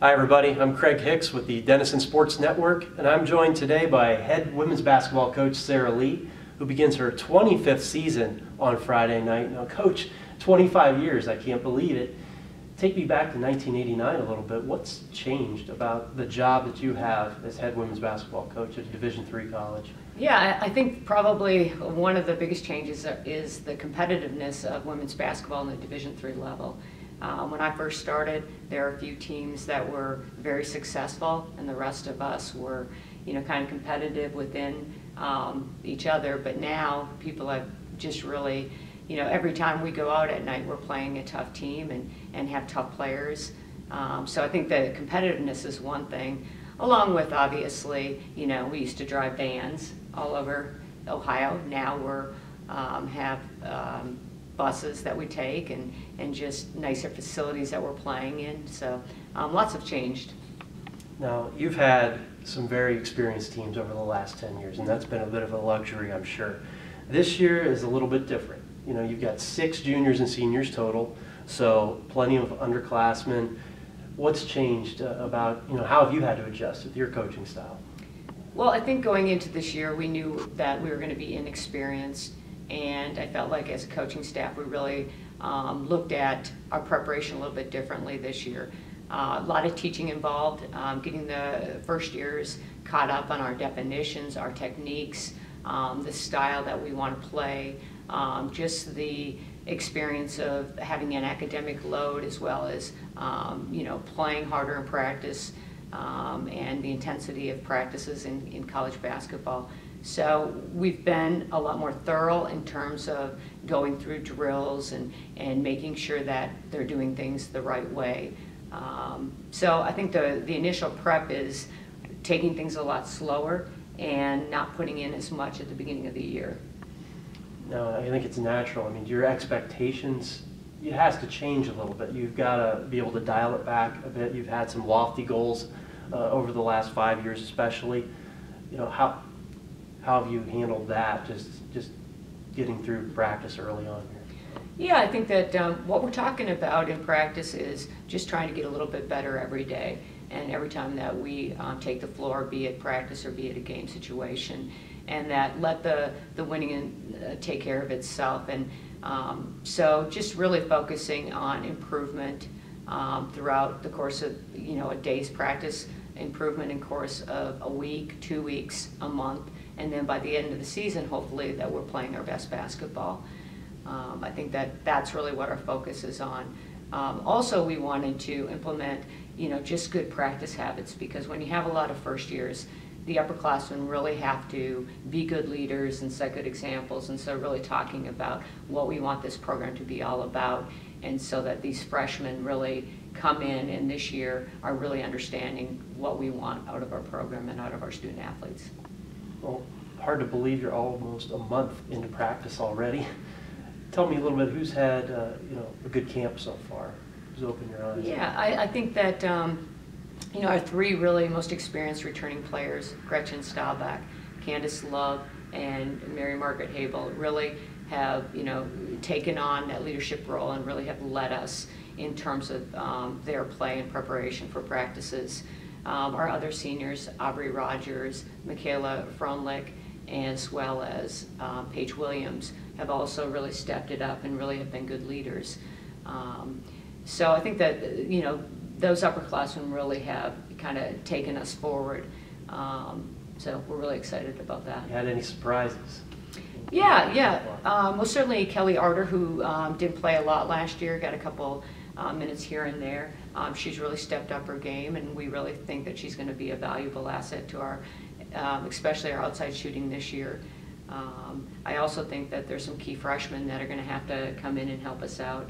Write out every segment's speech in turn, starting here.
Hi everybody, I'm Craig Hicks with the Denison Sports Network, and I'm joined today by head women's basketball coach Sarah Lee, who begins her 25th season on Friday night. Now coach, 25 years, I can't believe it. Take me back to 1989 a little bit. What's changed about the job that you have as head women's basketball coach at a Division III college? Yeah, I think probably one of the biggest changes is the competitiveness of women's basketball in the Division III level. When I first started, there were a few teams that were very successful, and the rest of us were, kind of competitive within each other. But now people have just really, every time we go out at night, we're playing a tough team and have tough players. So I think the competitiveness is one thing, along with obviously, we used to drive vans all over Ohio. Now we're have buses that we take and just nicer facilities that we're playing in. So lots have changed. Now, you've had some very experienced teams over the last 10 years, and that's been a bit of a luxury, I'm sure. This year is a little bit different. You've got 6 juniors and seniors total, so plenty of underclassmen. What's changed about, how have you had to adjust with your coaching style? Well, I think going into this year, we knew that we were going to be inexperienced. And I felt like as a coaching staff, we really looked at our preparation a little bit differently this year. A lot of teaching involved, getting the first years caught up on our definitions, our techniques, the style that we want to play, just the experience of having an academic load as well as playing harder in practice and the intensity of practices in college basketball. So we've been a lot more thorough in terms of going through drills and making sure that they're doing things the right way. So I think the initial prep is taking things a lot slower and not putting in as much at the beginning of the year. No, I think it's natural. I mean, your expectations, it has to change a little bit. You've got to be able to dial it back a bit. You've had some lofty goals over the last 5 years especially. How have you handled that, just getting through practice early on here? Yeah, I think that what we're talking about in practice is just trying to get a little bit better every day. And every time that we take the floor, be it practice or be it a game situation, and that let the winning take care of itself. And so just really focusing on improvement throughout the course of a day's practice, improvement in course of a week, 2 weeks, a month. And then by the end of the season, hopefully, that we're playing our best basketball. I think that's really what our focus is on. Also, we wanted to implement, just good practice habits, because when you have a lot of first years, the upperclassmen really have to be good leaders and set good examples. And so really talking about what we want this program to be all about, and so that these freshmen really come in and this year are really understanding what we want out of our program and out of our student athletes. Well, hard to believe you're almost a month into practice already. Tell me a little bit, who's had a good camp so far? Who's opened your eyes? Yeah, I think that our 3 really most experienced returning players, Gretchen Staubach, Candace Love, and Mary Margaret Habel, really have taken on that leadership role and really have led us in terms of their play and preparation for practices. Our other seniors, Aubrey Rogers, Michaela Frohnlich, as well as Paige Williams, have also really stepped it up and really have been good leaders. So I think that those upperclassmen really have kind of taken us forward. So we're really excited about that. You had any surprises? Yeah. Well, certainly Kelly Arter, who didn't play a lot last year, got a couple minutes here and there. She's really stepped up her game, and we really think that she's going to be a valuable asset to our, especially our outside shooting this year. I also think that there's some key freshmen that are going to have to come in and help us out.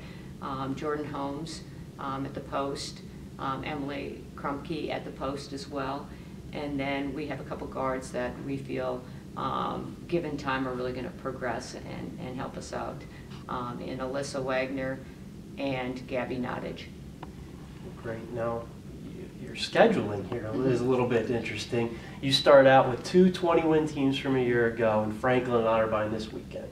Jordan Holmes at the post, Emily Krumke at the post as well. And then we have a couple guards that we feel, given time, are really going to progress and help us out in Alyssa Wagner and Gabby Nottage. Great. Now, your scheduling here is a little bit interesting. You start out with 2 20-win teams from a year ago, and Franklin and Otterbein this weekend.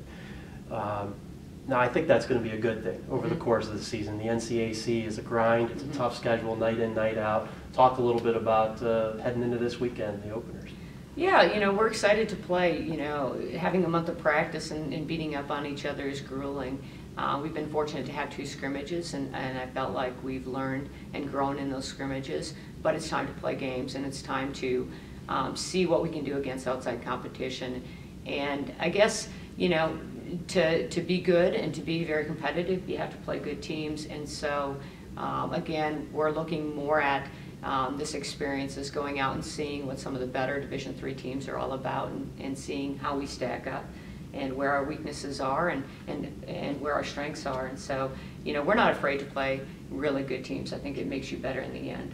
Now, I think that's going to be a good thing over the course of the season. The NCAC is a grind. It's a tough schedule, night in, night out. talk a little bit about heading into this weekend, the openers. Yeah, we're excited to play. Having a month of practice and beating up on each other is grueling. We've been fortunate to have 2 scrimmages, and I felt like we've learned and grown in those scrimmages. But it's time to play games, and it's time to see what we can do against outside competition. And I guess, to be good and to be very competitive, you have to play good teams. And so, again, we're looking more at this experience is going out and seeing what some of the better Division III teams are all about, and seeing how we stack up and where our weaknesses are and where our strengths are. And so, we're not afraid to play really good teams. I think it makes you better in the end.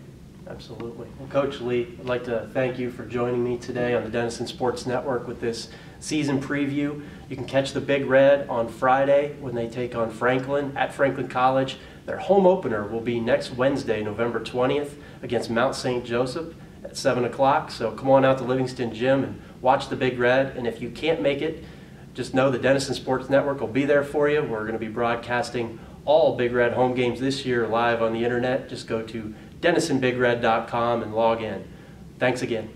Absolutely. Well, Coach Lee, I'd like to thank you for joining me today on the Denison Sports Network with this season preview. You can catch the Big Red on Friday when they take on Franklin at Franklin College. Their home opener will be next Wednesday, November 20th, against Mount St. Joseph at 7 o'clock. So come on out to Livingston Gym and watch the Big Red. And if you can't make it, just know the Denison Sports Network will be there for you. We're going to be broadcasting all Big Red home games this year live on the internet. Just go to DenisonBigRed.com and log in. Thanks again.